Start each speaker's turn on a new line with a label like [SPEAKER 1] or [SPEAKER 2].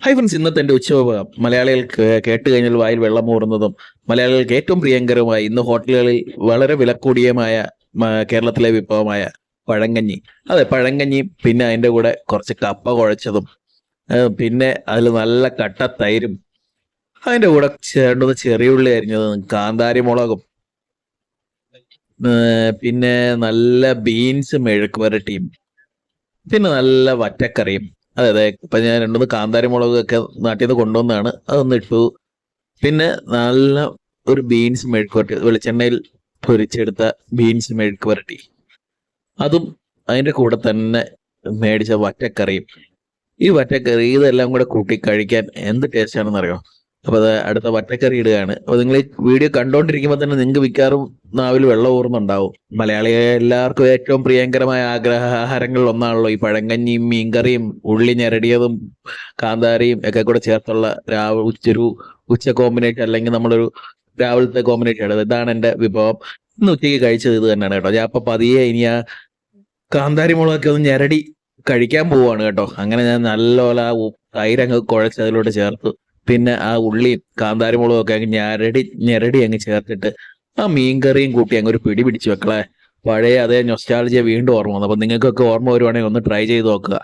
[SPEAKER 1] Hi friends, ഇന്നത്തെ എൻ്റെ ഉച്ചവിഭവം മലയാളികൾക്ക് കേട്ട് കഴിഞ്ഞാൽ വായിൽ വെള്ളം ഊറുന്നതും മലയാളികൾക്ക് ഏറ്റവും പ്രിയങ്കരമായ ഇന്ന് ഹോട്ടലുകളിൽ വളരെ വിലക്കൂടിയമായ കേരളത്തിലെ വിഭവമായ പഴങ്കഞ്ഞി. അതെ, പഴങ്കഞ്ഞി, പിന്നെ അതിൻ്റെ കൂടെ കുറച്ച് കപ്പ കുഴച്ചതും പിന്നെ അതിൽ നല്ല കട്ട തൈരും, അതിൻ്റെ കൂടെ ചേണ്ടത് ചെറിയുള്ളി അരിഞ്ഞതും കാന്താരി മുളകും, പിന്നെ നല്ല ബീൻസ് മെഴുക്ക് പുരട്ടിയും, പിന്നെ നല്ല വറ്റക്കറിയും. അതെ അതെ, ഇപ്പൊ ഞാൻ രണ്ടു കാന്താരി മുളകൊക്കെ നാട്ടിൽ നിന്ന് കൊണ്ടുവന്നാണ്, അതൊന്ന് ഇട്ടു. പിന്നെ നല്ല ഒരു ബീൻസ് മെഴുക്ക് പുരട്ടി, വെളിച്ചെണ്ണയിൽ പൊരിച്ചെടുത്ത ബീൻസ് മെഴുക്ക് പുരട്ടി, അതും അതിന്റെ കൂടെ തന്നെ മേടിച്ച വറ്റക്കറിയും. ഈ വറ്റക്കറി ഇതെല്ലാം കൂടെ കൂട്ടി കഴിക്കാൻ എന്ത് ടേസ്റ്റ് ആണെന്ന് അറിയോ? അപ്പൊ അത് അടുത്ത വറ്റക്കറി ഇടുകയാണ്. അപ്പൊ നിങ്ങൾ ഈ വീഡിയോ കണ്ടോണ്ടിരിക്കുമ്പോൾ തന്നെ നിങ്ങൾക്ക് മിക്കവാറും നാവിൽ വെള്ളം ഊർന്നുണ്ടാവും. മലയാളിയെ എല്ലാവർക്കും ഏറ്റവും പ്രിയങ്കരമായ ആഹാരങ്ങളിൽ ഒന്നാണല്ലോ ഈ പഴങ്കഞ്ഞിയും മീൻകറിയും ഉള്ളി ഞെരടിയതും കാന്താരിയും ഒക്കെ കൂടെ ചേർത്തുള്ള ഒരു ഉച്ച കോമ്പിനേഷൻ, അല്ലെങ്കിൽ നമ്മളൊരു രാവിലത്തെ കോമ്പിനേഷൻ ആണ്. ഇതാണ് എൻ്റെ വിഭവം. ഇന്ന് ഉച്ചയ്ക്ക് കഴിച്ചത് ഇത് തന്നെയാണ് കേട്ടോ. ഞാൻ അപ്പൊ പതിയെ ഇനി ആ കാന്താരി മുളകൊക്കെ ഒന്ന് ഞെരടി കഴിക്കാൻ പോവാണ് കേട്ടോ. അങ്ങനെ ഞാൻ നല്ലപോലെ ആ തൈരങ്ങ് കുഴച്ച് അതിലോട്ട് ചേർത്തു. പിന്നെ ആ ഉള്ളിയും കാന്താരി മുളകും ഒക്കെ അങ്ങ് ഞെരടി ഞെരടി അങ്ങ് ചേർത്തിട്ട് ആ മീൻകറിയും കൂട്ടി അങ്ങ് ഒരു പിടി പിടിച്ച് വെക്കളെ. പഴയ അതേ നൊസ്റ്റാൾജിയ വീണ്ടും ഓർമ്മ വന്നു. അപ്പൊ നിങ്ങൾക്കൊക്കെ ഓർമ്മ വരുവാണെങ്കിൽ ഒന്ന് ട്രൈ ചെയ്ത് നോക്കുക.